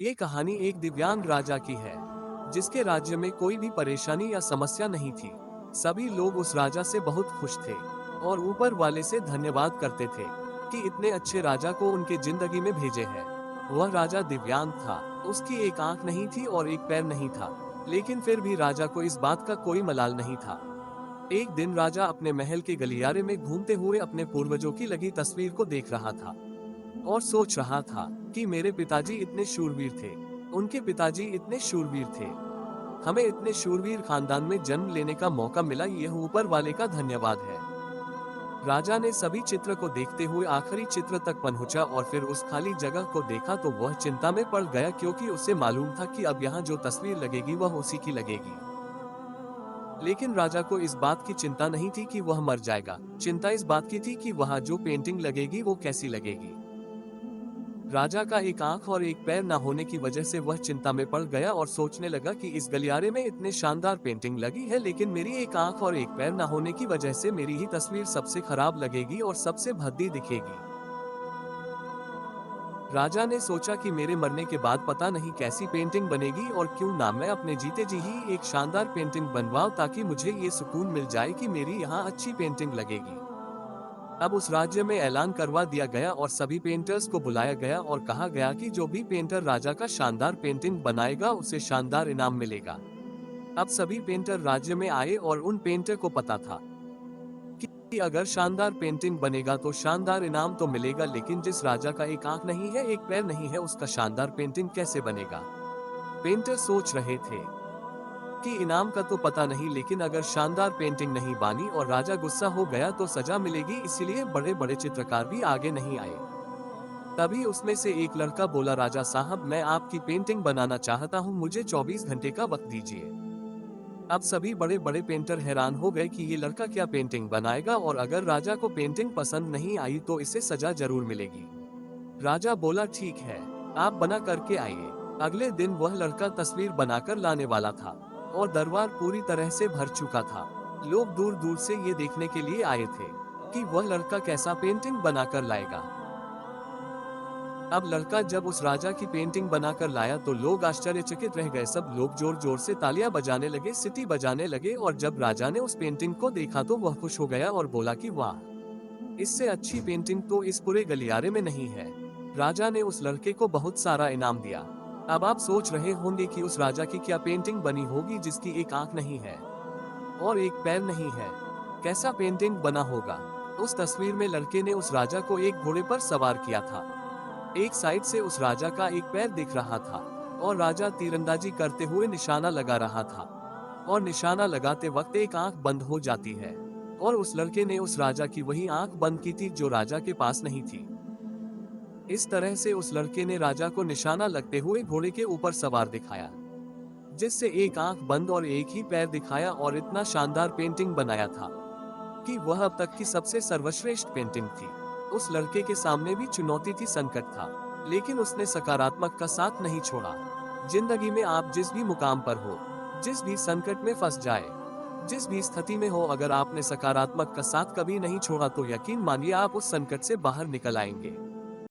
ये कहानी एक दिव्यांग राजा की है, जिसके राज्य में कोई भी परेशानी या समस्या नहीं थी। सभी लोग उस राजा से बहुत खुश थे और ऊपर वाले से धन्यवाद करते थे कि इतने अच्छे राजा को उनके जिंदगी में भेजे है। वह राजा दिव्यांग था, उसकी एक आंख नहीं थी और एक पैर नहीं था, लेकिन फिर भी राजा को इस बात का कोई मलाल नहीं था। एक दिन राजा अपने महल के गलियारे में घूमते हुए अपने पूर्वजों की लगी तस्वीर को देख रहा था और सोच रहा था कि मेरे पिताजी इतने शूरवीर थे, उनके पिताजी इतने शूरवीर थे, हमें इतने शूरवीर खानदान में जन्म लेने का मौका मिला, यह ऊपर वाले का धन्यवाद है। राजा ने सभी चित्र को देखते हुए आखिरी चित्र तक पहुंचा और फिर उस खाली जगह को देखा तो वह चिंता में पड़ गया, क्योंकि उसे मालूम था कि अब यहाँ जो तस्वीर लगेगी वह उसी की लगेगी। लेकिन राजा को इस बात की चिंता नहीं थी कि वह मर जाएगा, चिंता इस बात की थी कि वहाँ जो पेंटिंग लगेगी वो कैसी लगेगी। राजा का एक आंख और एक पैर न होने की वजह से वह चिंता में पड़ गया और सोचने लगा कि इस गलियारे में इतने शानदार पेंटिंग लगी है, लेकिन मेरी एक आंख और एक पैर न होने की वजह से मेरी ही तस्वीर सबसे खराब लगेगी और सबसे भद्दी दिखेगी। राजा ने सोचा कि मेरे मरने के बाद पता नहीं कैसी पेंटिंग बनेगी, और क्यों ना मैं अपने जीते जी ही एक शानदार पेंटिंग बनवाऊं, ताकि मुझे ये सुकून मिल जाए कि मेरी यहाँ अच्छी पेंटिंग लगेगी। अब उस राज्य में ऐलान करवा दिया गया और सभी पेंटर्स को बुलाया गया और कहा गया कि जो भी पेंटर राजा का शानदार पेंटिंग बनाएगा उसे शानदार इनाम मिलेगा। अब सभी पेंटर राज्य में आए और उन पेंटर को पता था कि अगर शानदार पेंटिंग बनेगा तो शानदार इनाम तो मिलेगा, लेकिन जिस राजा का एक आंख नहीं है, एक पैर नहीं है, उसका शानदार पेंटिंग कैसे बनेगा। पेंटर सोच रहे थे कि इनाम का तो पता नहीं, लेकिन अगर शानदार पेंटिंग नहीं बनी और राजा गुस्सा हो गया तो सजा मिलेगी, इसीलिए बड़े बड़े चित्रकार भी आगे नहीं आए। तभी उसमें से एक लड़का बोला, राजा साहब, मैं आपकी पेंटिंग बनाना चाहता हूँ, मुझे 24 घंटे का वक्त दीजिए। अब सभी बड़े बड़े पेंटर हैरान हो गए कि ये लड़का क्या पेंटिंग बनाएगा, और अगर राजा को पेंटिंग पसंद नहीं आई तो इसे सजा जरूर मिलेगी। राजा बोला, ठीक है, आप बना करके आइए। अगले दिन वह लड़का तस्वीर बनाकर लाने वाला था और दरबार पूरी तरह से भर चुका था। लोग दूर दूर से ये देखने के लिए आए थे कि वह लड़का कैसा पेंटिंग बनाकर लाएगा। अब लड़का जब उस राजा की पेंटिंग बनाकर लाया तो लोग आश्चर्यचकित रह गए। सब लोग जोर जोर से तालियां बजाने लगे, सीटी बजाने लगे, और जब राजा ने उस पेंटिंग को देखा तो वह खुश हो गया और बोला कि वाह, इससे अच्छी पेंटिंग तो इस पूरे गलियारे में नहीं है। राजा ने उस लड़के को बहुत सारा इनाम दिया। अब आप सोच रहे होंगे कि उस राजा की क्या पेंटिंग बनी होगी जिसकी एक आंख नहीं है और एक पैर नहीं है। कैसा पेंटिंग बना होगा। उस तस्वीर में लड़के ने उस राजा को एक घोड़े पर सवार किया था। एक साइड से उस राजा का एक पैर दिख रहा था और राजा तीरंदाजी करते हुए निशाना लगा रहा था, और निशाना लगाते वक्त एक आंख बंद हो जाती है, और उस लड़के ने उस राजा की वही आंख बंद की थी जो राजा के पास नहीं थी। इस तरह से उस लड़के ने राजा को निशाना लगते हुए घोड़े के ऊपर सवार दिखाया, जिससे एक आंख बंद और एक ही पैर दिखाया, और इतना शानदार पेंटिंग बनाया था कि वह अब तक की सबसे सर्वश्रेष्ठ पेंटिंग थी। उस लड़के के सामने भी चुनौती थी, संकट था, लेकिन उसने सकारात्मक का साथ नहीं छोड़ा। जिंदगी में आप जिस भी मुकाम पर हो, जिस भी संकट में फंस जाए, जिस भी स्थिति में हो, अगर आपने सकारात्मक का साथ कभी नहीं छोड़ा तो यकीन मानिए आप उस संकट से बाहर निकल आएंगे।